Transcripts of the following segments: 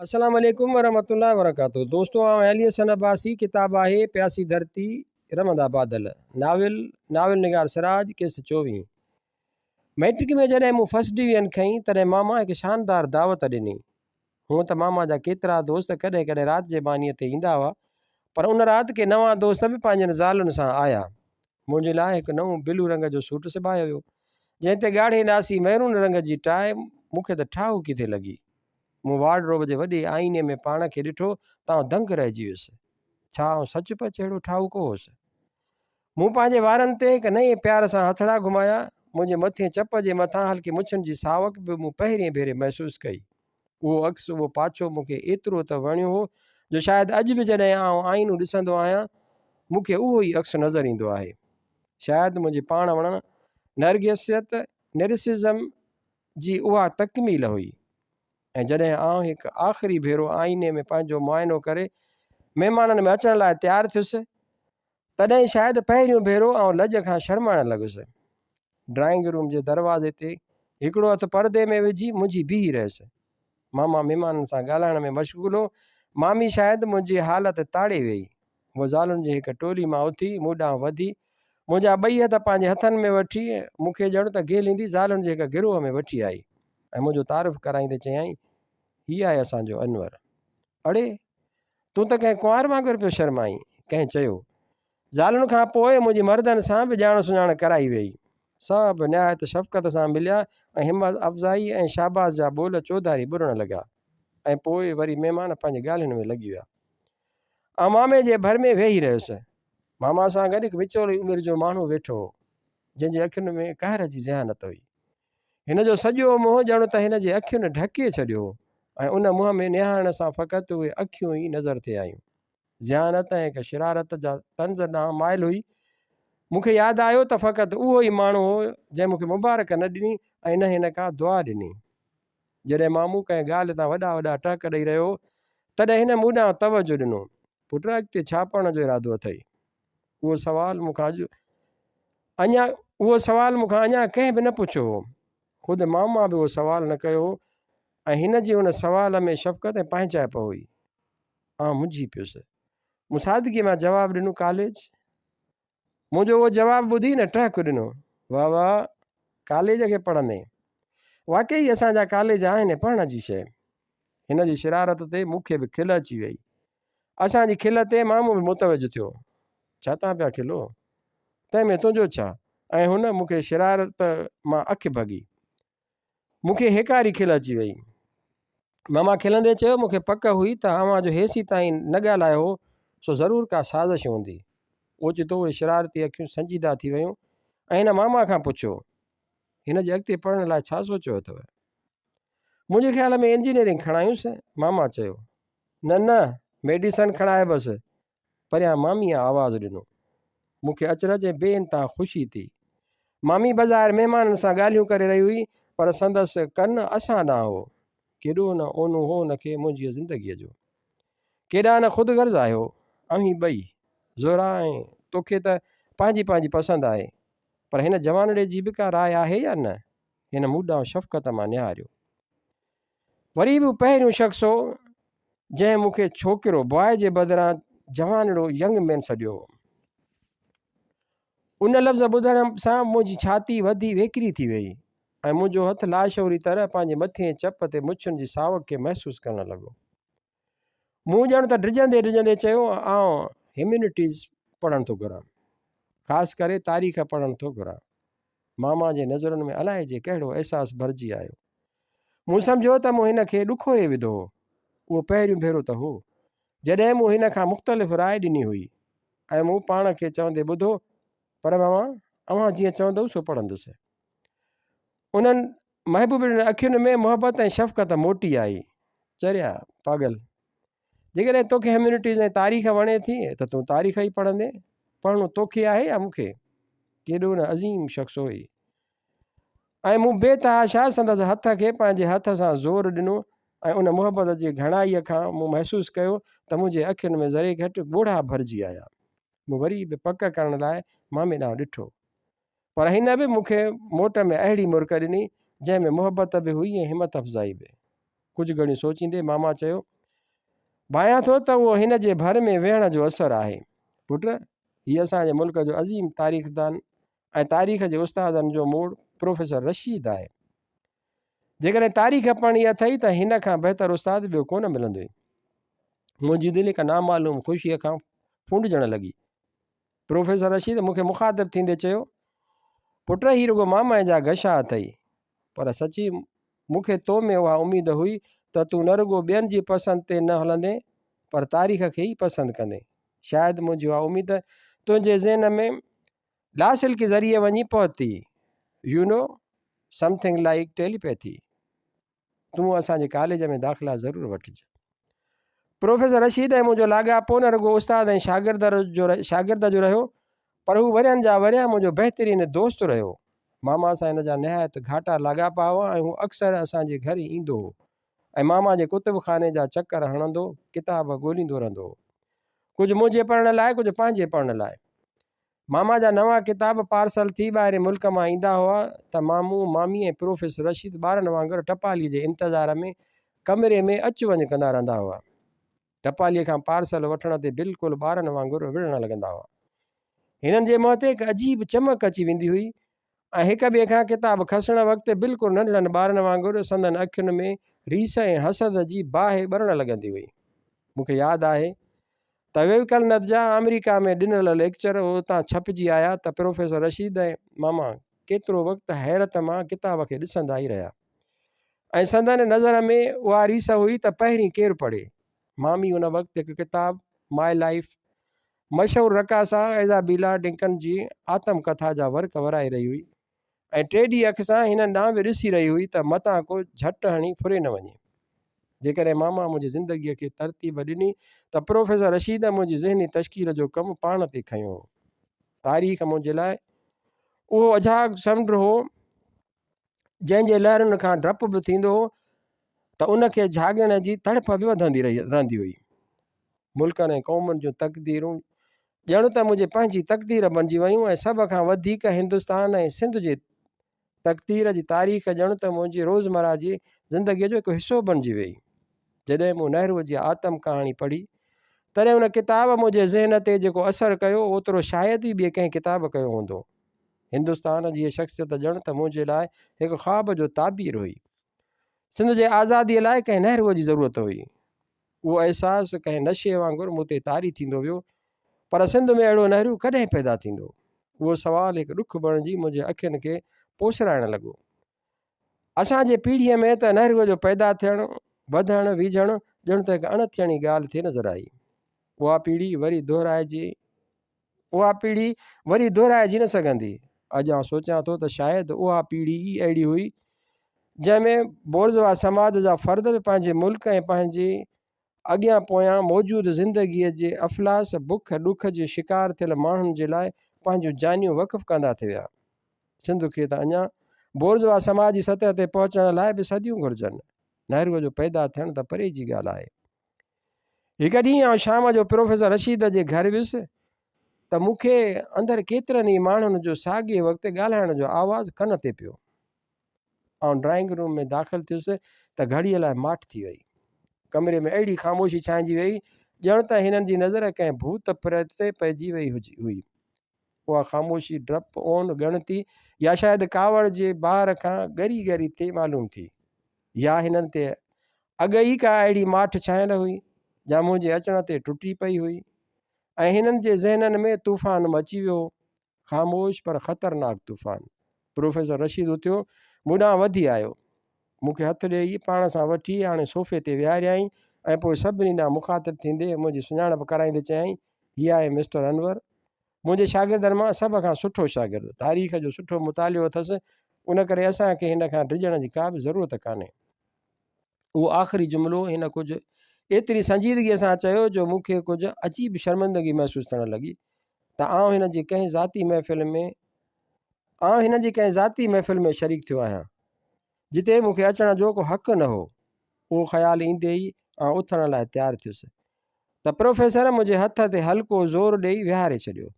अस्सलाम वालेकुम वरहमतुल्लाहि वबरकातुहू। दोस्तों अली हसन अब्बासी किताब आहे प्यासी धरती रमंदा बादल। नाविल निगार सिराज किस 24। मैट्रिक में जॾहिं मूं फर्स्ट डिवीजन खई तॾहिं मामा हिकु शानदार दावत ॾिनी। हूअं त मामा जा केतिरा दोस्त कॾहिं कॾहिं राति जे बानीअ ते ईंदा हुआ, पर उन राति के नवां दोस्त बि पंहिंजनि ज़ालुनि सां आया। मुंहिंजे लाइ हिकु नओं बिलू रंग जो सूट सिबायो वियो, जंहिं ते ॻाढ़े नासी महरून रंग जी टाई। मूंखे त ठाहु किथे लॻी। मूं वार्डरोब जे वॾे आईने में पाण खे ॾिठो त आउं दंग रहिजी वियुसि। छा आउं सचुपचु अहिड़ो ठाहु हुउसि? मूं पंहिंजे वारनि ते हिकु नए प्यार सां हथड़ा घुमाया। मुंहिंजे मथे चप जे मथां हल्की मुछनि जी सावक बि मूं पहिरें भेरे महसूसु कई। उहो अक्स, उहो पाछो मूंखे एतिरो त वणियो हो जो शायदि अॼु बि जॾहिं आउं आईनो ॾिसंदो आहियां मूंखे उहो ई अक्स नज़र ईंदो आहे। शायदि मुंहिंजी पाण वणणु नेरिसिज़म जी उहा तकमील हुई। ऐं जॾहिं आउं हिकु आख़िरी भेरो आईने में पंहिंजो मुआइनो करे महिमाननि में अचण लाइ तयारु थियुसि, तॾहिं शायदि पहिरियों भेरो आउं लॼ खां शर्माइणु लॻुसि। ड्राइंग रूम जे दरवाज़े ते हिकिड़ो हथु परदे में विझी मुंहिंजी बीही रहियसि। मामा महिमाननि सां ॻाल्हाइण में मशगूलु हो। मामी शायदि मुंहिंजी हालति ताड़े वेई। उहा ज़ालुनि जी हिकु टोली मां उथी मूं ॾांहुं वधी, मुंहिंजा ॿई हथ पंहिंजे हथनि में वठी मूंखे ॼण त गेलींदी ज़ालुनि जे हिकु गिरोह में वठी आई ऐं मुंहिंजो तारीफ़ कराईंदे चयाईं, हीअ आहे असांजो अनवर। अड़े, तूं त कंहिं कुंवार वांगुरु पियो शर्माईं, कंहिं चयो। ज़ालुनि खां पोइ मुंहिंजी मर्दनि सां बि ॼाण सुञाण कराई वेई। सभु निहायत शफ़क़त सां मिलिया ऐं हिमत अफ़ज़ाई ऐं शाबाश जा ॿोल चौधारी ॿुरण लॻा। ऐं पोइ वरी महिमान पंहिंजी ॻाल्हियुनि में लॻी विया। आउं मामे जे भर में वेही रहियुसि। मामा सां गॾु हिकु विचोली उमिरि जो माण्हू वेठो हो, जंहिंजे अखियुनि में कहर जी ज़हानत हुई। हिन जो सॼो मुंहुं ॼण त हिन जे अखियुनि ढके छॾियो हो ऐं उन मुंहं में निहारण सां फ़क़ति उहे अखियूं ई नज़र थे आयूं। ज़हानत ऐं हिकु शरारत जा तंज़ ॾांहुं माइल हुई। मूंखे यादि आयो त फ़क़ति उहो ई माण्हू हो जंहिं मूंखे मुबारक न ॾिनी ऐं न हिन का दुआ ॾिनी। जॾहिं मामूं कंहिं ॻाल्हि तां वॾा वॾा टहक ॾेई रहियो तॾहिं हिन मूं ॾांहुं तवजो ॾिनो। पुट, अॻिते छा पढ़ण जो इरादो अथई? उहो सवाल मूंखां अञा कंहिं बि न पुछियो हो। ख़ुदि मामा बि उहो सुवाल न कयो हो ऐं हिन जी हुन सुवाल में शफ़क़त ऐं पंहिंजाइप हुई। आउं मुंझी पियुसि। मूं सादगीअ मां जवाबु ॾिनो, कॉलेज। मुंहिंजो उहो जवाबु ॿुधी न टहक ॾिनो। वाह वाह, कॉलेज खे पढ़ंदे? वाक़ई असांजा कॉलेज आहिनि पढ़ण जी शइ। हिन जी शरारत ते मूंखे बि खिल अची वई। असांजी खिल ते मामूं बि मुतवजो थियो। छा तव्हां पिया खिलो? तंहिंमें तुंहिंजो छा? ऐं हुन मूंखे शरारत मां अखि भॻी। मूंखे हेकारी खिल अची वई। मामा खिलंदे चयो, मूंखे पक हुई त अव्हां जो हेसी ताईं न ॻाल्हायो हो सो ज़रूरु का साज़िश हूंदी। ओचितो उहे शरारती अखियूं संजीदा थी वियूं ऐं हिन मामा खां पुछियो, हिन जे अॻिते पढ़ण लाइ छा सोचियो अथव? मुंहिंजे ख़्याल में इंजीनियरिंग खणायूंसि, मामा चयो। न न, मेडिसन खणाए बसि, परियां मामीअ आवाज़ु ॾिनो। मूंखे अचरज ऐं बेइंतिहा ख़ुशी थी। मामी बाज़ारि महिमाननि सां ॻाल्हियूं करे रही हुई, पर संदसि कन असां ॾांहुं हो। केॾो न ओनो हो हुनखे मुंहिंजी ज़िंदगीअ जो। केॾा न ख़ुदगर्ज़ आहियो अहीं ॿई। ज़ोरा, ऐं तोखे त पंहिंजी पंहिंजी पसंदि आहे, पर हिन जवानड़े जी बि का राय आहे या न? हिन मूं ॾांहुं शफ़क़त मां निहारियो। वरी बि पहिरियों शख़्स हो जंहिं मूंखे छोकिरो बॉय जे बदिरां जवानड़ो यंग मैन सॾियो हो। उन लफ़्ज़ ॿुधण सां मुंहिंजी छाती वधी वेकिरी थी वई ऐं मुंहिंजो हथु लाशौरी तरह पंहिंजे मथे चप ते मुछुनि जी सावक खे महसूसु करणु लॻो। मूं ॼण त डिॼंदे डिॼंदे चयो, आउं ह्यूमैनिटीज़ पढ़णु थो घुरां, ख़ासि करे तारीख़ पढ़णु थो घुरां। मामा जे नज़रुनि में अलाए जे कहिड़ो अहसासु भरिजी आयो। मूं सम्झो त मूं हिन खे ॾुखो ई विधो हो। उहो पहिरियों भेरो त हो जॾहिं मूं हिन खां मुख़्तलिफ़ राय ॾिनी हुई ऐं मूं पाण खे चवंदे ॿुधो, पर मामा, अव्हां जीअं चवंदव सो पढ़ंदुसि। उन्हनि महबूबनि अखियुनि में मुहबत ऐं शफ़क़त मोटी आई। चरिया पागल, जेकॾहिं तोखे ह्यूमैनिटीज़ ऐं तारीख़ वणे थी त तूं तारीख़ ई पढ़ंदे। पढ़णो तोखे आहे या मूंखे? केॾो न अज़ीम शख़्स हुई। ऐं मूं बेतहाशा संदसि हथ खे पंहिंजे हथ सां ज़ोर ॾिनो ऐं उन मुहबत जी घणाईअ खां मूं महसूसु कयो त मुंहिंजे अखियुनि में ज़रे घटि ॻोढ़ा भरिजी आया। मूं वरी बि पक करण लाइ मामे ॾांहुं ॾिठो, पर हिन बि मूंखे मोट में अहिड़ी मुर्क ॾिनी जंहिंमें मुहबत बि हुई ऐं हिमत अफ़ज़ाई बि। कुझु घणी सोचींदे मामा चयो, भायां थो त उहो हिन जे भर में वेहण जो असरु आहे। पुट, हीअ असांजे मुल्क जो अज़ीम तारीख़दान ऐं तारीख़ जे उस्तादनि जो मूड़ प्रोफेसर रशीद आहे। जेकॾहिं तारीख़ पढ़णी अथई त हिन खां बहितर उस्ताद ॿियो कोन मिलंदो। मुंहिंजी दिलि हिकु नामालूम ख़ुशीअ खां फूंडजण लॻी। प्रोफेसर रशीद मूंखे मुखातिब थींदे चयो, पुट, ही रुगो मामा जा गशा अथई, पर सची मूंखे तो में उहा उमेद हुई त तूं न रुगो ॿियनि जी पसंदि ते न हलंदे पर तारीख़ खे ई पसंदि कंदे। शायदि मुंहिंजी उहा उमेद तुंहिंजे ज़हन में लासिल के ज़रिए वञी पहुती। You know something like telepathy. तूं असांजे कॉलेज में दाख़िला ज़रूरु वठिजे। प्रोफेसर रशीद ऐं मुंहिंजो लाॻापो न रुगो उस्ताद ऐं शागिर्द जो रहियो, पर हू वरियनि जा वरिया मुंहिंजो बहितरीनु दोस्त रहियो। मामा सां हिन जा निहायत घाटा लाॻापा हुआ ऐं हू अक्सर असांजे घर ईंदो हो ऐं मामा जे कुतुब खाने जा चकर हणंदो, किताब ॻोल्हींदो रहंदो हो, कुझु मुंहिंजे पढ़ण लाइ, कुझु पंहिंजे पढ़ण लाइ। मामा जा नवां किताब पार्सल थी ॿाहिरि मुल्क मां ईंदा हुआ त मामू, मामी ऐं प्रोफेसर रशीद ॿारनि वांगुरु टपाली जे इंतज़ार में कमरे में अचु वञु कंदा रहंदा हुआ। टपालीअ खां पार्सल वठण ते बिल्कुलु ॿारनि वांगुरु विढ़ण लॻंदा हुआ। हिननि जे मुंहं ते हिकु अजीब चमक अची वेंदी हुई ऐं हिक ॿिए खां किताब खसण वक़्तु बिल्कुलु नंढड़नि ॿारनि वांगुरु संदनि अखियुनि में रीस ऐं हसद जी बाहि ॿरण लॻंदी हुई। मूंखे यादि आहे त विवेकानंद जा अमेरिका में ॾिनल लेक्चर उतां छपिजी आया त प्रोफेसर रशीद ऐं मामा केतिरो वक़्तु हैरत मां किताब खे ॾिसंदा ई रहिया ऐं संदनि नज़र में उहा रीस हुई त पहिरीं केरु पढ़े। मामी उन वक़्तु हिकु किताब माई लाइफ मशहूरु रकासा एज़ाबीला डिंकन जी आत्मकथा जा वर्क वराए रही हुई ऐं टेडी अख सां हिन ॾांहुं बि ॾिसी रही हुई त मतां को झटि हणी फुरे न वञे। जेकॾहिं मामा मुंहिंजी ज़िंदगीअ खे तरतीब ॾिनी त प्रोफेसर रशीद मुंहिंजी ज़हनी तश्कील जो कमु पाण ते खयो हो। तारीख़ मुंहिंजे लाइ उहो अजाग समुंड हो जंहिंजे लहरुनि खां डपु बि थींदो हो त उनखे झाॻण जी तड़प बि वधंदी रहंदी हुई। मुल्कनि ऐं क़ौमुनि जूं तक़दीरूं ॼण त मुंहिंजी पंहिंजी तक़दीर बणिजी वियूं ऐं सभ खां वधीक हिंदुस्तान ऐं सिंध जे तक़दीर जी तारीख़ ॼण त मुंहिंजी रोज़मर्रा जी ज़िंदगीअ जो हिकु हिसो बणिजी वई। जॾहिं मूं नेहरूअ जी आत्म कहाणी पढ़ी तॾहिं उन किताब मुंहिंजे ज़हन ते जेको असरु कयो ओतिरो शायदि ई ॿिए कंहिं किताब कयो हूंदो। हिंदुस्तान जी शख़्सियत ॼण त मुंहिंजे लाइ हिकु ख़्वाब जो ताबीर हुई। सिंध जे आज़ादीअ लाइ कंहिं नेहरूअ जी ज़रूरत हुई। उहो अहसासु कंहिं नशे वांगुरु मूं ते तारी थींदो वियो, पर सिंध में अहिड़ो नेहरू कॾहिं पैदा थींदो? उहो सुवालु हिकु ॾुखु बणिजी मुंहिंजे अखियुनि खे पोसराइण लॻो। असांजे पीढ़ीअ में त नेहरूअ जो पैदा थियणु, वधणु, विझणु ॼण त हिकु अणथियणी ॻाल्हि थिए नज़र आई। उहा पीढ़ी वरी दोहिराइजी न सघंदी। अॼु आउं सोचियां थो त शायदि उहा पीढ़ी ई अहिड़ी हुई जंहिंमें बोर्ज़वा समाज जा फ़र्द बि पंहिंजे मुल्क ऐं पंहिंजे अॻियां पोयां मौजूदु ज़िंदगीअ जे अफ़लास बुख ॾुख जे शिकार थियल माण्हुनि जे लाइ पंहिंजूं जानियूं वक़फ़ कंदा थी विया। सिंध खे त अञा बोर्ज़वा समाज जी सतह ते पहुचण लाइ बि सदियूं घुरिजनि। नेहरूअ जो पैदा थियणु त परे जी ॻाल्हि आहे। हिकु ॾींहुं आउं शाम जो प्रोफेसर रशीद जे घर वियुसि त मूंखे अंदरि केतिरनि ई माण्हुनि जो साॻिए वक़्तु ॻाल्हाइण जो आवाज़ु कन ते पियो। आउं ड्राइंग रूम में दाख़िल थियुसि त घड़ीअ लाइ माठ थी वई। कमरे में अहिड़ी ख़ामोशी छांइजी वई ॼण त हिननि जी नज़र कंहिं भूत प्रेत ते पइजी वई हुई। उहा ख़ामोशी डपु, ओन, ॻणती या शायदि कावड़ जे ॿार खां ॻरी ॻरी थिए मालूम थी, या हिननि ते अॻ ई का अहिड़ी माठ छांयल हुई जा मुंहिंजे अचण ते टुटी पई हुई ऐं हिननि जे ज़हननि में तूफ़ान मची वियो, ख़ामोश पर ख़तरनाक तूफ़ान। प्रोफेसर रशीद उथियो, मूं ॾांहुं वधी आयो, मूंखे हथु ॾेई पाण सां वठी हाणे सोफ़े ते विहारियाईं ऐं पोइ सभिनी ॾांहुं मुखातिब थींदे मुंहिंजी सुञाणप कराईंदे चयईं, हीअ आहे मिस्टर अनवर, मुंहिंजे शागिर्दनि मां सभ खां सुठो शागिर्दु, तारीख़ जो सुठो मुतालियो अथसि, उन करे असांखे हिन खां डिॼण जी का बि ज़रूरत कान्हे। उहो आख़िरी जुमिलो हिन कुझु एतिरी संजीदगीअ सां चयो जो मूंखे कुझु अजीब शर्मिंदगी महसूसु थियणु लॻी त आउं हिन जी कंहिं ज़ाती महफ़िल में शरीक थियो आहियां जिते मूंखे अचण जो को हक़ न हो। उहो ख़्यालु ईंदे ई आउं उथण लाइ तयारु थियुसि त प्रोफेसर मुंहिंजे हथ ते हल्को ज़ोर ॾेई विहारे छॾियो।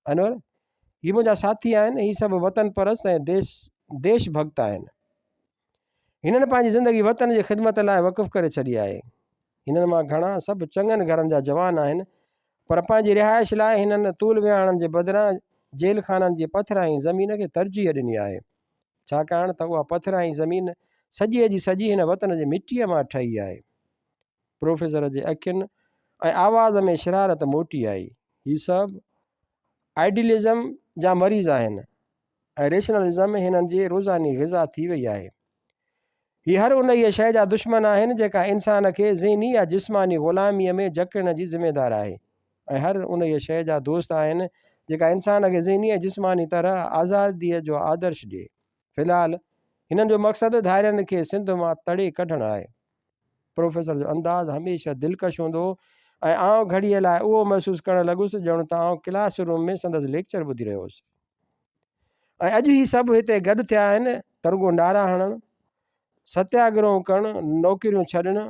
अनवर, हीअ मुंहिंजा साथी आहिनि, हीअ सभु वतन परस्त ऐं देश भक्त आहिनि। हिननि पंहिंजी ज़िंदगी वतन जी ख़िदमत लाइ वक़ुफ़ करे छॾी आहे। हिननि मां घणा सभु चङनि घरनि जा जवान आहिनि, पर पंहिंजी रिहाइश लाइ हिननि तूल विहाणनि जे बदिरां जेल खाननि जी पथराई ज़मीन खे तरजीह ॾिनी आहे, छाकाणि त उहा पथराई ज़मीन सॼीअ जी सॼी हिन वतन जी मिटीअ मां ठही आहे। प्रोफेसर जे अखियुनि ऐं आवाज़ में शरारत मोटी आई। ही सभु आइडियलिज़म जा मरीज़ आहिनि ऐं रेशनलिज़म हिननि जी रोज़ानी ग़िज़ा थी वई आहे। ही हर उन ई शइ जा दुश्मन आहिनि जेका इंसान खे ज़हनी या जिस्मानी ग़ुलामीअ में जकड़ण जी ज़िमेदार आहे, ऐं हर उन ई शइ जा दोस्त आहिनि जेका इंसान खे ज़हनी ऐं जिस्मानी तरह आज़ादीअ जो आदर्श ॾिए। फ़िलहालु हिननि जो मक़सदु धारियनि खे सिंध मां तड़े कढणु आहे। प्रोफेसर जो अंदाज़ हमेशह दिलकश हूंदो ऐं आउं घड़ीअ लाइ उहो महसूसु करणु लॻुसि ॼणु त आउं क्लासरूम में संदसि लेक्चर ॿुधी रहियो हुउसि। ऐं अॼु ही सभु हिते गॾु थिया आहिनि तरुगो नारा हणणु, सत्याग्रह करणु, नौकरियूं छॾणु,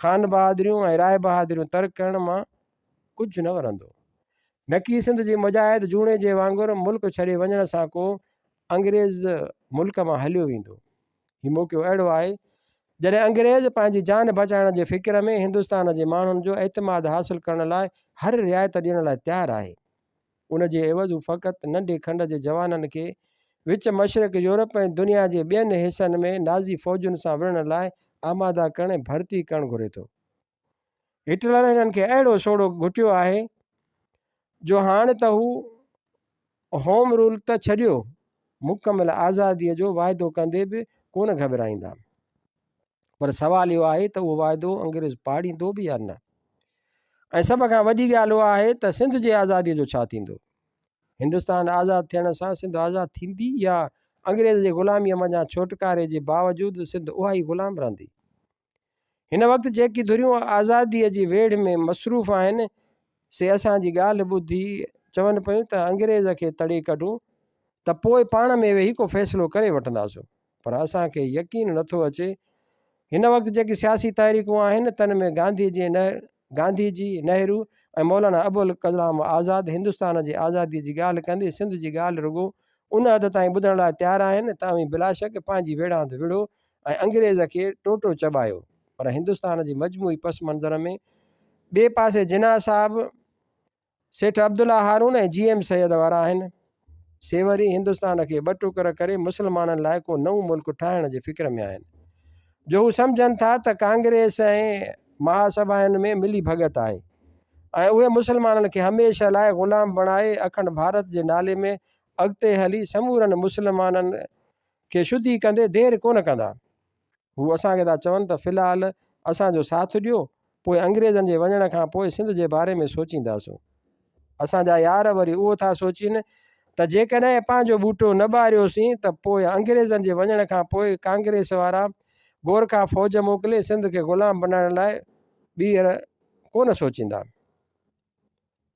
ख़ान बहादुरियूं ऐं राय बहादुरियूं तर्क करण मां कुझु न वरंदो। न की सिंध जी मुजाहिद जूणे जे वांगुरु मुल्क छॾे वञण सां को अंग्रेज़ मुल्क मां हलियो वेंदो। हीउ मौक़ो अहिड़ो आहे जॾहिं अंग्रेज़ पंहिंजी जान बचाइण जे फ़िक्र में हिंदुस्तान जे माण्हुनि जो एतमाद हासिलु करण लाइ हर रिआयत ॾियण लाइ तयारु आहे। उन जे एवज़ हू फ़क़ति नंढे खंड जे जवाननि खे विच मशरिक़ यूरोप ऐं दुनिया जे ॿियनि हिसनि में नाज़ी फ़ौजुनि सां विढ़ण लाइ आमादा करण ऐं भर्ती करणु घुरे थो। हिटलर हिननि खे अहिड़ो सोढ़ो घुटियो आहे जो हाणे त हू होम रूल त छॾियो, मुकमल आज़ादीअ जो वाइदो कंदे बि कोन घबराईंदा। पर सवाल इहो आहे त उहो वाइदो अंग्रेज़ पाड़ींदो बि या न। ऐं सभ खां वॾी ॻाल्हि उहा आहे त सिंध जी आज़ादीअ जो छा थींदो। हिंदुस्तान आज़ादु थियण सां सिंध आज़ादु थींदी या अंग्रेज़ जे ग़ुलामीअ मञा छोटकारे जे बावजूदि सिंध उहा ई ग़ुलाम रहंदी। हिन वक़्तु जेकी धुरियूं आज़ादीअ जी वेढ़ में मसरूफ़ आहिनि से असांजी ॻाल्हि ॿुधी चवनि पियूं त अंग्रेज़ खे तड़े कढूं त पोइ पाण में वेही को फ़ैसिलो करे वठंदासीं। पर असांखे यकीन नथो अचे हिन वक़्तु जेकी सियासी तहरीकूं आहिनि तन में गांधी जी, नेहरू ऐं मौलाना अबुल कलाम आज़ादु हिंदुस्तान जी आज़ादीअ जी ॻाल्हि कंदे सिंध जी ॻाल्हि रुॻो उन हद ताईं ॿुधण लाइ तयारु आहिनि त अवी बिलाशक पंहिंजी वेढ़ांद विढ़ो ऐं अंग्रेज़ खे टोटो चॿायो। पर हिंदुस्तान जी मजमूई पस मंज़र में ॿिए पासे जिना साहब, सेठ अब्दुल्ला हारून ऐं GM सैयद वारा आहिनि। से वरी हिंदुस्तान खे ॿ टुकर करे मुस्लमाननि लाइ को नओं मुल्क ठाहिण जे फ़िक्र में आहिनि, जो हू सम्झनि था त कांग्रेस ऐं महासभाउनि में मिली भगत आहे ऐं उहे मुस्लमाननि खे हमेशह लाइ ग़ुलाम बणाए अखंड भारत जे नाले में अॻिते हली समूरनि मुस्लमाननि खे शुद्धी कंदे देरि कोन कंदा। हू असांखे था चवनि त फ़िलहालु असांजो साथ ॾियो, पोइ अंग्रेज़नि जे वञण खां पोइ सिंध जे बारे में सोचींदासीं। असांजा यार वरी उहो था सोचीनि त जेकॾहिं पंहिंजो ॿूटो न ॿारियोसीं त पोइ अंग्रेज़नि जे वञण खां पोइ कांग्रेस वारा गोरखा फ़ौज मोकिले सिंध खे ग़ुलाम बनाइण लाइ ॿीहर कोन सोचींदा।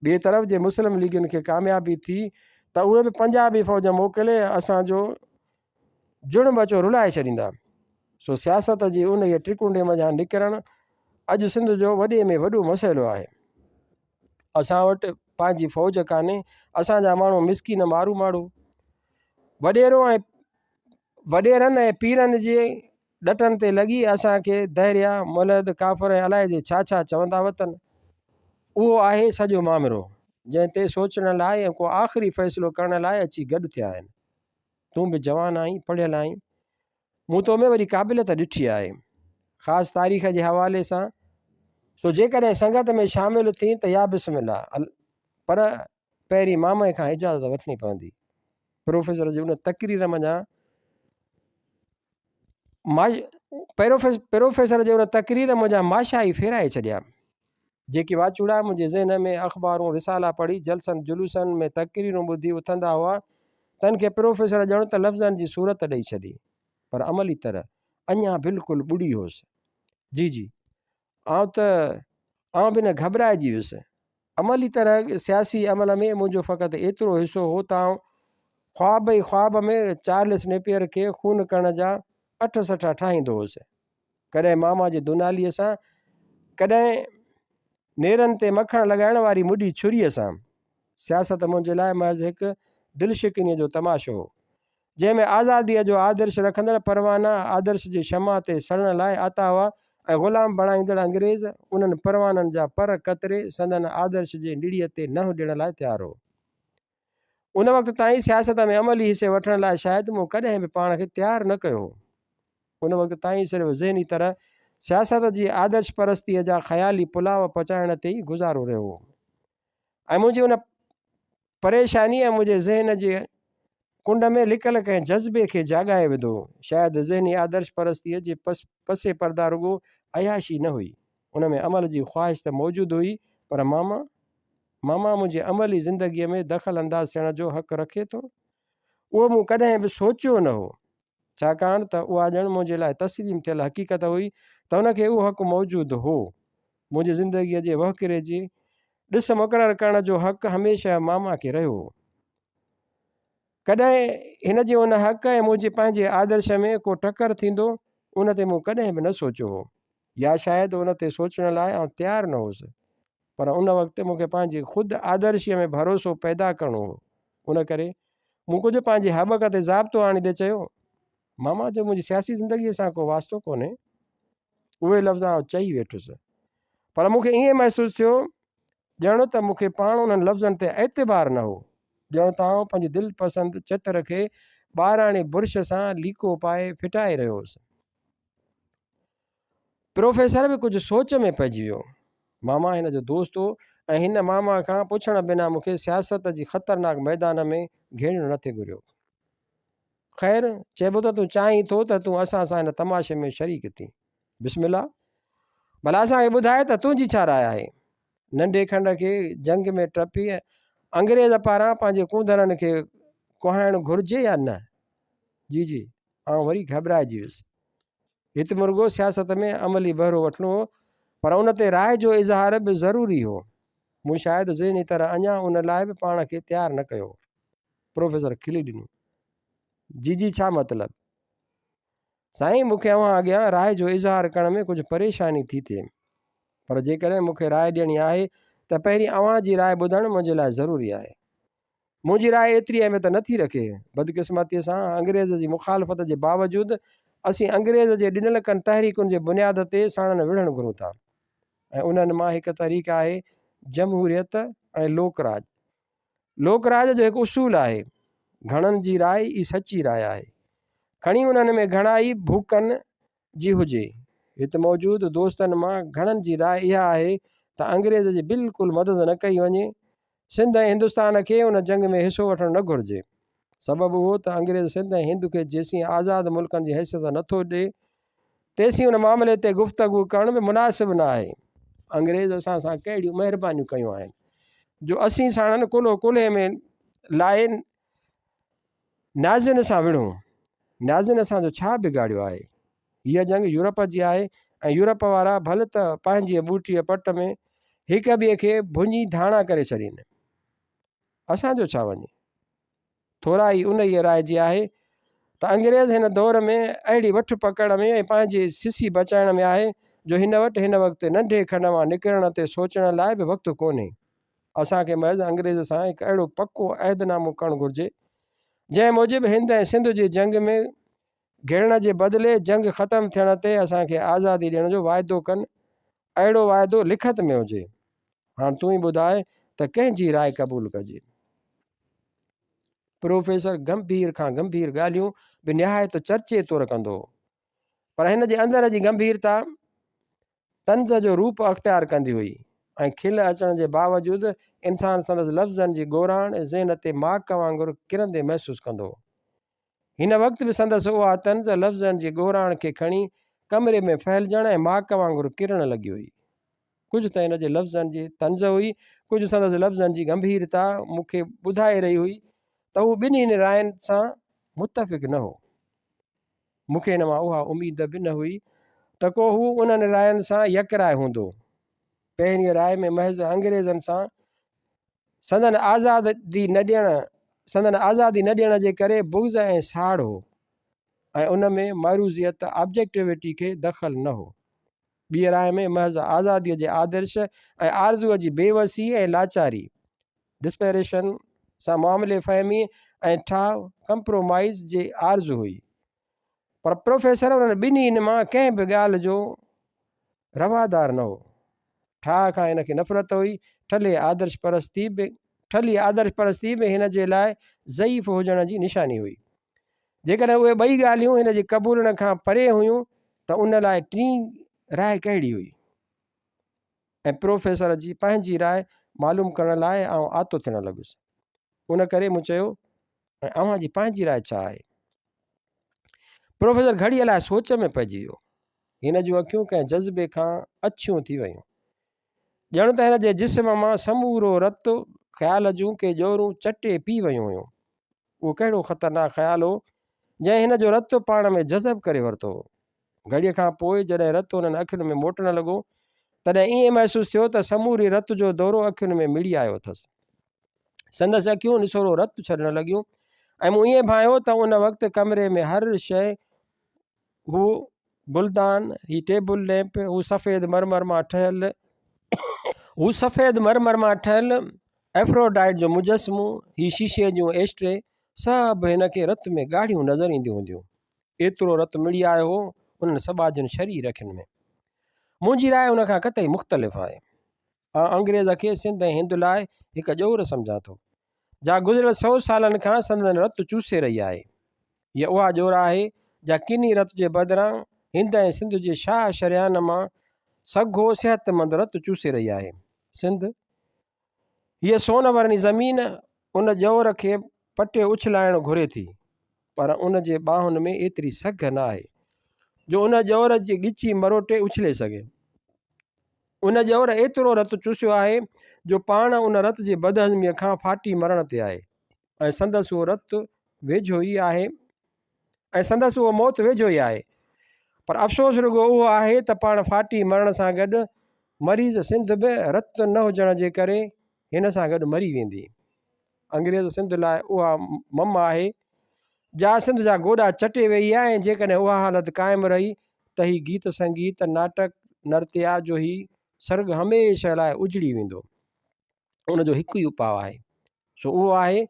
ॿिए तरफ़ जे मुस्लिम लीगनि खे कामयाबी थी त उहे बि पंजाबी फ़ौज मोकिले असांजो जुड़ बचो रुलाए छॾींदा। सो सियासत जी उन ई ट्रिकुंडे मञा निकिरणु अॼु सिंध जो वॾे में वॾो मसइलो आहे। असां वटि पंहिंजी फ़ौज कान्हे, असांजा माण्हू मिसकिन मारू माण्हू वॾेरनि ऐं पीरनि जे ॾटनि ते लॻी असांखे दहरिया मुलद काफ़र ऐं अलाए जे छा छा चवंदा वतन। उहो आहे सॼो मामिरो जंहिं ते सोचण लाइ ऐं को आख़िरी फ़ैसिलो करण लाइ अची गॾु थिया आहिनि। तूं बि जवान आहीं, पढ़ियल आहीं, मूं तो में वरी क़ाबिलियत ॾिठी आहे, ख़ासि तारीख़ जे हवाले सां। सो जेकॾहिं संगत में शामिलु थी त या बिस्मिल्लाह, पर पहिरीं मामे खां इजाज़त वठणी पवंदी। प्रोफेसर जी उन तक़रीर मञा प्रोफेसर जे उन तक़रीर मुंहिंजा माशा ई फेराए छॾिया। जेकी वाचूड़ा मुंहिंजे ज़हन में अख़बारूं रिसाला पढ़ी जलसनि जुलूसनि में तक़रीरूं ॿुधी उथंदा हुआ तन खे प्रोफेसर ॼण त लफ़्ज़नि जी सूरत ॾेई छॾी, पर अमली तरह अञा बिल्कुलु ॿुड़ी हुउसि। जी आउं बि न घबराइजी वियुसि। अमली तरह सियासी अमल में मुंहिंजो फ़क़ति एतिरो हिसो हो त आउं ख़्वाब ई ख़्वाब में चार्ल्स नेपियर खे खून करण जा 8 सठा ठाहींदो हुउसि, कॾहिं मामा जी दुनालीअ सां, कॾहिं नेरनि ते मखणु लॻाइण वारी मुॾी छुरीअ सां। सियासत मुंहिंजे लाइ महज़ हिकु दिलशिकनीअ जो तमाशो हो। जंहिंमें आज़ादीअ जो आदर्श रखंदड़ परवाना आदर्श जी क्षमा ते सड़ण लाइ आता हुआ ऐं ग़ुलाम बणाईंदड़ अंग्रेज़ उन्हनि परवाननि जा पर कतरे संदन आदर्श जे निड़ीअ ते न ॾियण लाइ तयारु हो। उन वक़्तु ताईं सियासत में अमली हिसे वठण लाइ शायदि मूं कॾहिं बि पाण खे तयारु न कयो। उन वक़्तु ताईं सिर्फ़ु ज़हनी तरह सियासत जी आदर्श परस्तीअ जा ख़याली पुलाव पचाइण ते ई गुज़ारो रहियो हो। ऐं मुंहिंजी उन परेशानी ऐं मुंहिंजे ज़हन जे कुंड में लिकल कंहिं जज़्बे खे जाॻाए विधो। शायदि ज़हनी आदर्श परस्तीअ जे पसे पर्दा रुगो अयाशी न हुई, उन में अमल जी ख़्वाहिश त मौजूदु हुई, पर मामा मुंहिंजे अमली ज़िंदगीअ में दख़ल अंदाज़ थियण जो हक़ु रखे थो, उहो मूं कॾहिं बि सोचियो न हो, छाकाणि त उहा ॼण मुंहिंजे लाइ तस्लीम थियल हक़ीक़त हुई त उनखे उहो हक़ु मौजूदु हो। मुंहिंजी ज़िंदगीअ जे वहकिरे जी ॾिस मुक़ररु करण जो हक़ु हमेशह मामा खे रहियो हो। कॾहिं हिन जे उन हक़ ऐं मुंहिंजे पंहिंजे आदर्श में को टकर थींदो उन ते मूं कॾहिं बि न सोचियो हो, या शायदि उन ते सोचण लाइ आउं तयारु न हुउसि, पर उन वक़्तु मूंखे पंहिंजी ख़ुदि आदर्शीअ में भरोसो पैदा करिणो हो। उन करे मूं कुझु पंहिंजी हबक ते ज़ाब्तो आणींदे चयो, मामा जो मुंहिंजी सियासी ज़िंदगीअ सां को वास्तो कोन्हे। उहे लफ़्ज़ आउं चई वेठुसि, पर मूंखे ईअं महसूसु थियो ॼण त मूंखे पाण उन्हनि लफ़्ज़नि ते एतबार न हो, ॼण त आउं पंहिंजी दिलि पसंदि चित्र खे ॿाराणे बुर्श सां लीको पाए फिटाए रहियो हुउसि। प्रोफेसर बि कुझु सोच में पइजी वियो। मामा हिन जो दोस्त हो ऐं हिन मामा खां पुछण बिना मूंखे सियासत जी ख़तरनाक मैदान में घेरणु न थिए घुरियो। ख़ैर, चइबो त तूं चाहीं थो त तूं असां सां हिन तमाशे में शरीक थी। बिस्मिल्ला, भला असांखे ॿुधाए त तुंहिंजी छा राय आहे? नंढे खंड खे जंग में टपी अंग्रेज़ पारां पंहिंजे कूंदरनि खे कुहाइणु घुरिजे या न? जी, आउं वरी घबराइजी वियुसि। हिते मुर्गो सियासत में अमली बहिरो वठिणो हो, पर उन ते राय जो इज़हार बि ज़रूरी हो। मूं शायदि ज़हनी तरह अञा उन लाइ बि पाण खे तयारु न कयो। प्रोफेसर खिली ॾिनो, जी छा मतिलबु? साईं, मूंखे अव्हां अॻियां राय जो इज़हार करण में कुझु परेशानी थी थिए, पर जेकॾहिं मूंखे राय ॾियणी आहे त पहिरीं अव्हां जी राय ॿुधणु मुंहिंजे लाइ ज़रूरी आहे। मुंहिंजी राय एतिरी अहमियत नथी रखे। बदकिस्मतीअ सां अंग्रेज़ जी मुखालफ़त जे बावजूदि असीं अंग्रेज़ जे ॾिनल कनि तहरीकुनि जे बुनियाद ते साणनि विढ़णु घुरूं था, ऐं उन्हनि मां हिकु तरीक़ो आहे जमहूरियत ऐं लोकराज। लोकराज जो हिकु उसूल आहे, घणनि जी राय ई सची राय आहे, खणी उन्हनि में घणाई भूकनि जी हुजे। हिते मौजूदु दोस्तनि मां घणनि जी राय इहा आहे त अंग्रेज़ जी बिल्कुलु मदद न कई वञे, सिंध ऐं हिंदुस्तान खे उन जंग में हिसो वठणु न घुरिजे। सबबु उहो त अंग्रेज़ सिंध ऐं हिंद खे जेसीं आज़ादु मुल्कनि जी हैसियत नथो ॾिए तेसीं उन मामले ते गुफ़्तगू करण बि मुनासिबु न आहे। अंग्रेज़ असां सां कहिड़ियूं महिरबानियूं कयूं आहिनि जो असीं साणनि कुल्हे में लाइ नाज़िन सां विढ़ूं। नाज़िन असांजो छा बिगाड़ियो आहे? हीअ जंग यूरोप जी आहे ऐं यूरोप वारा भले त पंहिंजी ॿूटीअ पट में हिक ॿिए खे भुञी धाणा करे छॾीनि, असांजो छा वञे? थोरा ई उन ई राय जी आहे त अंग्रेज़ हिन दौर में अहिड़ी वठु पकड़ में ऐं पंहिंजी सिसी बचाइण में आहे जो हिन वटि हिन वक़्तु नंढे खंड मां निकिरण ते सोचण लाइ बि वक़्तु कोन्हे। असांखे महज़ अंग्रेज़ सां हिकु अहिड़ो पको अहदनामो करणु घुरिजे जंहिं मूजिबि हिंद ऐं सिंध जी जंग में घिरण जे बदिले जंग ख़तमु थियण ते असांखे आज़ादी ॾियण जो वाइदो कनि। अहिड़ो वाइदो लिखत में हुजे। हाणे तूं ई ॿुधाए त कंहिंजी राय क़बूलु कजे? प्रोफेसर गंभीर खां गंभीर ॻाल्हियूं बि निहायत चर्चे तौरु कंदो, पर हिन जे अंदर जी गंभीरता तंज़ जो रूप अख़्तियार कंदी हुई ऐं खिल अचण जे बावजूदि इंसानु संदसि लफ़्ज़नि जी ॻोराण ज़हन ते माक वांगुरु किरंदे महसूसु कंदो। हिन वक़्तु बि संदसि उहा तंज़ लफ़्ज़नि जी ॻोराण खे खणी कमरे में फैलिजण ऐं माक वांगुरु किरणु लॻी हुई। कुझु त हिन जे लफ़्ज़नि जी तंज़ हुई, कुझु संदसि लफ़्ज़नि जी गंभीरता मूंखे ॿुधाए रही हुई त हू ॿिन्ही रायनि सां मुतफ़िक़ न हो। मूंखे हिन मां उहा उमेद बि न हुई त को हू उन्हनि रायनि सां यकराए हूंदो। पहिरीं राय में महज़ अंग्रेज़नि सां संदन आज़ादी न ॾियण जे करे बुग़्ज़ ऐं साड़ हो ऐं उन में महरूज़ियत ऑब्जेक्टिविटी खे दख़ल न हो। ॿी राय में महज़ आज़ादीअ जे आदर्श ऐं आरज़ूअ जी बेवसी ऐं लाचारी डिस्पेरेशन सां मामले फ़हमी ऐं ठाह कंप्रोमाइज़ जे आरज़ू हुई। पर प्रोफेसर उन्हनि ॿिन्ही मां कंहिं बि ॻाल्हि जो रवादार न हो। ठाह खां हिनखे नफ़रत हुई। ठली आदर्श परस्ती बि हिन जे लाइ ज़ईफ़ हुजण जी निशानी हुई। जेकॾहिं उहे ॿई ॻाल्हियूं हिन जी क़बूलण खां परे हुयूं त उन लाइ टीं राय कहिड़ी हुई? ऐं प्रोफेसर जी पंहिंजी राय मालूम करण लाइ आउं आतो थियणु लॻुसि। उन करे मूं चयो, ऐं अव्हां जी पंहिंजी राय छा आहे? प्रोफेसर घड़ीअ लाइ सोच में पइजी वियो। हिन जूं अखियूं कंहिं जज़्बे खां अछियूं थी वियूं। ॼण त हिन जे जिस्म मां समूरो रतु ख़्याल जूं के ॼोरूं चटे पी वियूं हुयूं। उहो कहिड़ो ख़तरनाक ख़्यालु हो जंहिं हिन जो रतु पाण में जज़ब करे वरितो हो। घड़ीअ खां पोइ जॾहिं रतु हुननि अखियुनि में मोटणु लॻो, तॾहिं ईअं महसूसु थियो त समूरी रत जो दौरो अखियुनि में मिड़ी आयो अथसि। संदसि अखियूं निसोड़ो रतु छॾणु लॻियूं ऐं मूं ईअं भायो त उन वक़्तु कमरे में हर शइ, हू गुलदान, ही टेबल लैंप, हू सफ़ेद मरमर मां ठहियल एफ्रोडाइट जो मुजस्मो, ही शीशे जूं एस्ट्रे, सभु हिन खे रत में ॻाढ़ियूं नज़र ईंदियूं हूंदियूं। एतिरो रतु मिड़ी आयो हो उन्हनि सभाजियुनि शरीर अखियुनि में। मुंहिंजी राय उन खां कतई मुख़्तलिफ़ आहे। अंग्रेज़ खे सिंध ऐं हिंद लाइ हिकु ॼोर सम्झां थो, जा गुज़िरियल 100 सालनि खां संदन रतु चूसे रही आहे। हीअ उहा ॼोर आहे जा किनी रत जे बदिरां हिंद ऐं सिंध जे शाह शरियान मां सघो सिहतमंद रतु चूसे रही आहे। सिंध, हीअ सोन वरनी ज़मीन, उन ॼोर खे पटे उछलाइणु घुरे थी, पर उन जे ॿाहुनि में एतिरी सघ न आहे जो उन ॼोर जी ॻिची मरोटे उछले सघे। उन ॼोर एतिरो रतु चूसियो आहे जो पाण उन रत जी बदहज़मीअ खां फाटी मरण ते आहे, ऐं संदसि उहो रतु वेझो ई आहे, ऐं संदसि उहो मौत वेझो ई आहे। पर अफ़सोस रुॻो उहो आहे त पाण फाटी मरण सां गॾु मरीज़ सिंध बि रतु न हुजण जे करे हिन सां गॾु मरी वेंदी। अंग्रेज़ सिंध लाइ उहा मम आहे जा सिंध जा गोॾा चटे वेई आहे, ऐं जेकॾहिं उहा हालति क़ाइमु रही त ही गीत संगीत नाटक नर्त्या जो ही सर्ग हमेशह लाइ उजड़ी वेंदो। उनजो हिकु ई उपाउ आहे, सो उहो आहे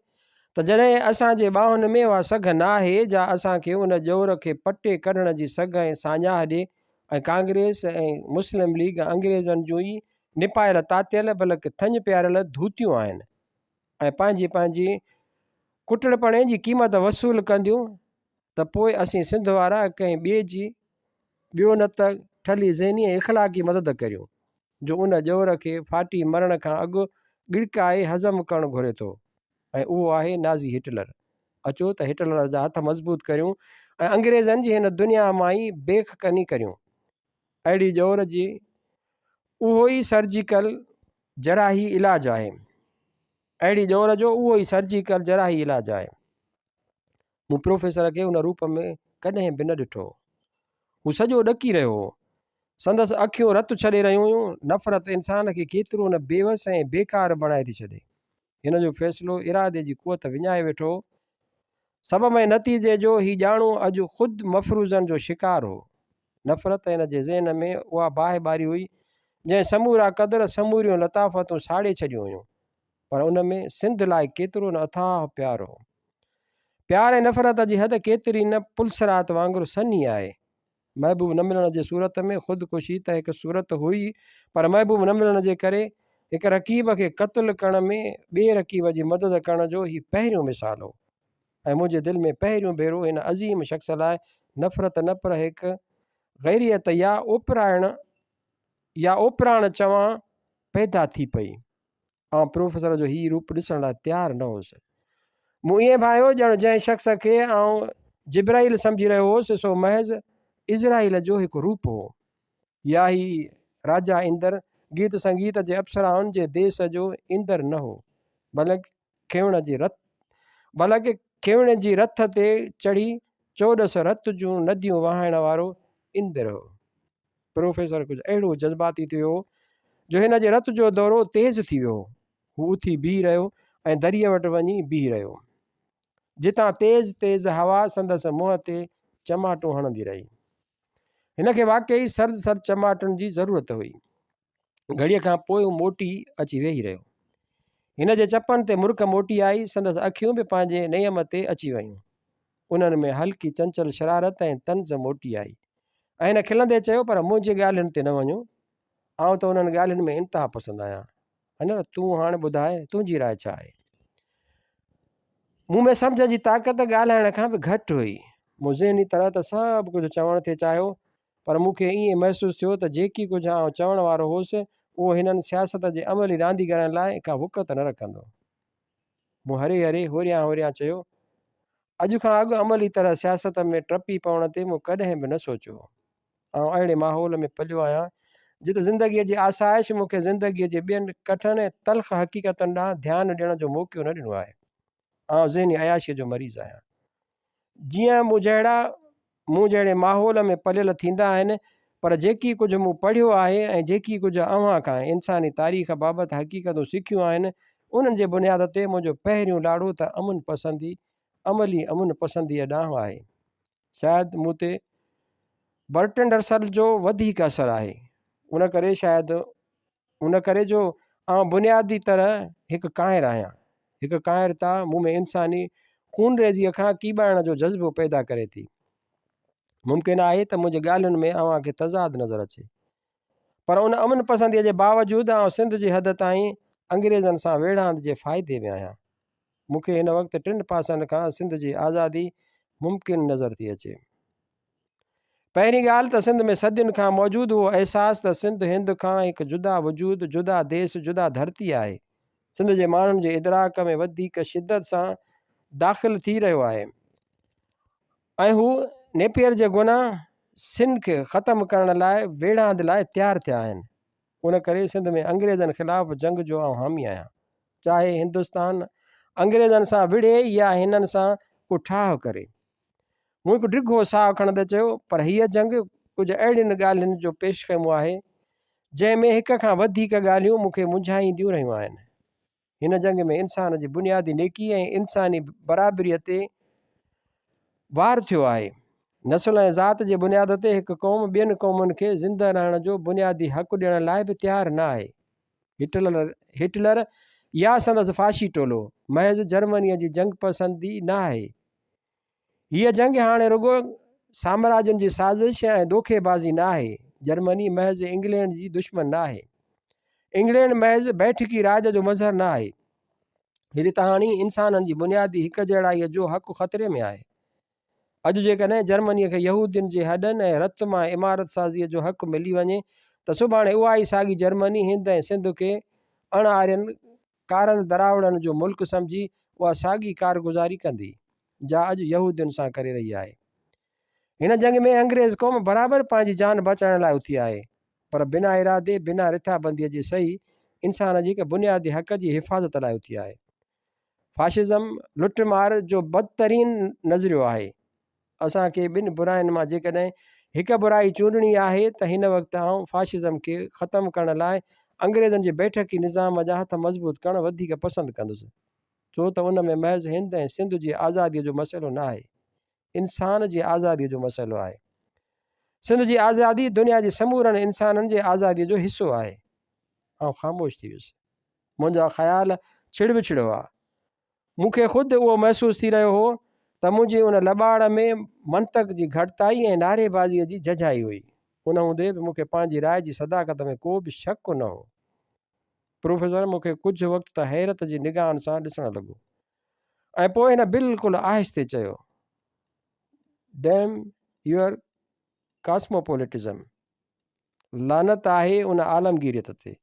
त जॾहिं असांजे ॿाहुनि में उहा सघ न आहे जा असांखे उन ॼोर खे पटे कढण जी सघ ऐं साञा ॾे, ऐं कांग्रेस ऐं मुस्लिम लीग अंग्रेज़नि जूं ई निपायल तातियल बल्कि थञ पियारियल धूतियूं आहिनि, ऐं पंहिंजी पंहिंजी कुटड़पणे जी क़ीमत वसूल कंदियूं, त पोइ असीं सिंध वारा कंहिं ॿियो न त ठली ज़हनी ऐं इख़लाक़ी मदद करियूं जो उन ॼोर खे फाटी मरण खां अॻु गिड़काए हज़म करणु घुरे थो, ऐं उहो आहे नाज़ी हिटलर। अचो त हिटलर जा हथ मज़बूत करियूं ऐं अंग्रेज़नि जी हिन दुनिया मां ई बेख़कनी करियूं। अहिड़ी ॼोर जी उहो ई सर्जिकल जराही इलाजु आहे। अहिड़ी ॼोर जो उहो ई सर्जिकल जराही इलाजु आहे। मूं प्रोफेसर खे उन रूप में कॾहिं बि न ॾिठो। हू सॼो ॾकी रहियो हो। संदसि अखियूं रतु छॾे रहियूं हुयूं। नफ़रत इंसान खे केतिरो न बेवस ऐं बेकार बणाए थी छॾे। हिन जो फ़ैसिलो इरादे जी क़ुवत विञाए वेठो। सबब ऐं नतीजे जो ही ॼाणू अॼु ख़ुदि मफ़रूज़नि जो शिकार हो। नफ़रत हिन जे ज़हन में उहा बाहि ॿारी हुई जंहिं समूरा क़दुरु समूरियूं लताफ़तूं साड़े छॾियूं हुयूं, पर उन में सिंध लाइ केतिरो न अथाह प्यार हो। प्यार ऐं नफ़रत जी हद केतिरी न पुलसरात वांगुरु सन्ही आहे। महबूब न मिलण जे सूरत में ख़ुदिकुशी त हिकु सूरत हुई, पर महबूब न मिलण जे करे हिकु रक़ीब खे क़त्लु करण में ॿिए रक़ीब जी मदद करण जो ही पहिरियों मिसाल हो। ऐं मुंहिंजे दिलि में पहिरियों भेरो हिन अज़ीम शख़्स लाइ नफ़रत न पर हिकु ग़ैरियत या ओपराण चवां पैदा थी पई। ऐं प्रोफेसर जो ही रूप ॾिसण लाइ तयारु न हुउसि। मूं ईअं भायो ॼण जंहिं शख़्स खे आउं जिब्राइल सम्झी रहियो हुउसि सो महज़ इज़राइल जो हिकु रूप हो, या ही राजा इंदर गीत संगीत जे अप्सराउनि जे देश जो इंदर न हो, बल्कि खेवणे जी रथ ते चढ़ी 14 रत जूं नदियूं वहाइण वारो इंदर हो। प्रोफेसर कुझु अहिड़ो जज़्बाती थियो जो हिन जे रत जो दौरो तेज़ थी वियो। हू उथी बीह रहियो ऐं दरीअ वटि वञी बीह रहियो, जितां तेज़ हवा संदसि मुंहं ते चमाटूं हणंदी रही। हिन खे वाक़ई सर्द सर्द चमाटुनि जी ज़रूरत हुई। घड़ीअ खां पोइ हू मोटी अची वेही रहियो। हिन जे चपनि ते मुर्ख मोटी आई, संदसि अखियूं बि पंहिंजे नियम ते अची वयूं। उन्हनि में हल्की चंचल शरारत ऐं तंज़ मोटी आई। ऐं हिन खिलंदे चयो, पर मुंहिंजी ॻाल्हियुनि ते न वञो, आउं त उन्हनि ॻाल्हियुनि में इंतिहा पसंदि आहियां। न तूं हाणे ॿुधाए, तुंहिंजी राय छा आहे? मूं में सम्झ जी ताक़त ॻाल्हाइण खां बि घटि हुई। मूं ज़हनी तरह त सभु कुझु चवण ते चाहियो, पर मूंखे ईअं महसूसु थियो त जेकी कुझु आउं चवण वारो हुउसि उहो हिननि सियासत जे अमली रांदीगरनि लाइ का वुकत न रखंदो। मूं हरे हरे होरियां होरियां चयो, अॼु खां अॻु अमली तरह सियासत में टपी पवण ते मूं कॾहिं बि न सोचियो। ऐं अहिड़े माहौल में पलियो आहियां जिते ज़िंदगीअ जी आसाइश मूंखे ज़िंदगीअ जे ॿियनि कठिन ऐं तल्ख़ हक़ीक़तुनि ॾांहुं ध्यानु ॾियण जो मौक़ो न ॾिनो आहे। आउं ज़हनी अयाशीअ जो मरीज़ आहियां। जीअं मूं जहिड़े माहौल में पलियल थींदा आहिनि, पर जेकी कुझु मूं पढ़ियो आहे ऐं जेकी कुझु अव्हां खां इंसानी तारीख़ बाबति हक़ीक़तूं सिखियूं आहिनि, उन्हनि जे बुनियाद ते मुंहिंजो पहिरियों ॾाढो त अमली अमुन पसंदीअ ॾांहुं आहे। शायदि मूं ते बर्टन रसल जो वधीक असरु आहे। उन करे जो आउं बुनियादी तरह हिकु काइर आहियां। हिकु काइरता मूं में इंसानी खूनरेज़ीअ खां कीॿाइण जो जज़्बो पैदा करे थी। मुमकिन आहे त मुंहिंजी ॻाल्हियुनि में अव्हां खे तज़ाद नज़र अचे, पर उन अमन पसंदीअ जे बावजूदि आउं सिंध जी हद ताईं अंग्रेज़नि सां वेढ़ांद जे फ़ाइदे में आहियां। मूंखे हिन वक़्तु टिनि पासनि खां सिंध जी आज़ादी मुमकिन नज़र थी अचे। पहिरीं ॻाल्हि त सिंध में सदियुनि खां मौजूदु उहो अहसासु त सिंध हिंद खां हिकु जुदा वजूद, जुदा देश, जुदा धरती आहे। सिंध जे माण्हुनि जे इदराक में वधीक शिदत सां दाख़िल थी रहियो आहे ऐं हू नेपियर जे गुनाह सिंध खे ख़तमु करण लाइ वेढ़ांद लाइ तयारु थिया आहिनि। उन करे सिंध में अंग्रेज़नि ख़िलाफ़ु जंग जो आउं हामी आहियां, चाहे हिंदुस्तान अंग्रेज़नि सां विढ़े या हिननि सां को ठाह करे। मूं हिकु डिघो साहु खणंदे चयो, पर हीअ जंग कुझु अहिड़ियुनि ॻाल्हियुनि जो पेशख़ैमो आहे जंहिंमें हिक खां वधीक ॻाल्हियूं मूंखे मुंझाईंदियूं रहियूं आहिनि। हिन जंग में इंसान जी बुनियादी नेकी ऐं इंसानी बराबरीअ ते वार थियो आहे। नस्ल ऐं ज़ात जे बुनियाद ते हिकु क़ौम ॿियनि क़ौमुनि खे ज़िंदा रहण जो बुनियादी हक़ु ॾियण लाइ बि तयारु न आहे। हिटलर या संदसि फाशी टोलो महज़ जर्मनीअ जी जंग पसंदी न आहे। हीअ जंग हाणे रुगो साम्राज्यनि जी साज़िश ऐं धोखेबाज़ी न आहे। जर्मनी महज़ इंग्लैंड जी दुश्मन न आहे। इंग्लैंड महज़ बैठकी राज जो मज़हर न आहे। हिते तहाणी इंसाननि जी बुनियादी हिक जहिड़ाईअ जो हक़ु ख़तरे में आहे। अॼु जेकॾहिं जर्मनीअ खे यहूदियुनि जे हॾनि ऐं रत मां इमारत साज़ीअ जो हक़ु मिली वञे त सुभाणे उहा ई साॻी जर्मनी हिंद ऐं सिंध खे अण आर्यनि कारनि दरावड़नि जो मुल्क सम्झी उहा साॻी कारगुज़ारी कंदी जा अॼु यहूदियुनि सां करे रही आहे। हिन जंग में अंग्रेज़ क़ौम बराबरि पंहिंजी जान बचाइण लाइ उथी आहे, पर बिना इरादे बिना रिथाबंदीअ जे सही इंसान जी हिकु बुनियादी हक़ जी हिफ़ाज़त लाइ उथी आहे। फाशिज़म लुटमार जो बदतरीन नज़रियो आहे। असांखे ॿिनि बुराइनि मां जेकॾहिं हिकु बुराई चूंडणी आहे त हिन वक़्तु आउं फाशिज़म खे ख़तमु करण लाइ अंग्रेज़नि जे बैठकी निज़ाम जा हथ मज़बूत करणु वधीक पसंदि कंदुसि, छो त उन में महज़ हिंद ऐं सिंध जी आज़ादीअ जो मसइलो न आहे, इंसान जी आज़ादीअ जो मसइलो आहे। सिंध जी आज़ादी दुनिया जे समूरनि इंसाननि जे आज़ादीअ जो हिसो आहे। आउं ख़ामोश थी वियुसि। मुंहिंजा ख़्याल छिड़ विछिड़ो हुआ। मूंखे ख़ुदि उहो महसूसु थी रहियो हो त मुंहिंजी उन लॿाड़ में मंतक जी घटिताई ऐं नारेबाज़ीअ जी झझाई हुई। उन हूंदे बि मूंखे पंहिंजी राय जी सदाकत में को बि शक न हो। प्रोफेसर मूंखे कुझु वक़्तु त हैरत जी निगाहनि सां ॾिसणु लॻो ऐं पोइ हिन बिल्कुलु आहिस्ते चयो, डैम यूअर कॉस्मोपोलिटिज़म। लानत आहे उन आलमगीरियत ते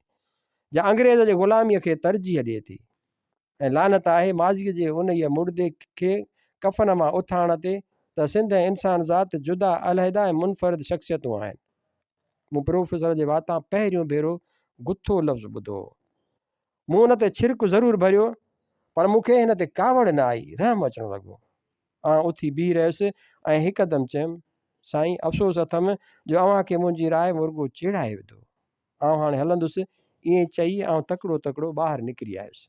जा अंग्रेज़ जे ग़ुलामीअ खे तरजीह ॾिए थी, ऐं लानत आहे माज़ीअ जे उन ई मुर्दे खे कफ़न मां उथाइण ते त सिंध ऐं इंसान ज़ात जुदा अलहदा ऐं मुनफ़रिद शख़्सियतूं आहिनि। मूं प्रोफेसर जे वातां पहिरियों भेरो गुथो लफ़्ज़ ॿुधो हो। मूं हुन ते छिरक ज़रूरु भरियो, पर मूंखे हिन ते कावड़ न आई, रहम अचणु लॻो। आउं उथी बीह रहियुसि ऐं हिकदमि चयुमि, साईं अफ़सोस अथमि जो अव्हांखे मुंहिंजी राय मुर्गो चेड़ाए विधो। आउं हाणे हलंदुसि। ईअं चई आउं तकिड़ो ॿाहिरि निकिरी आयुसि।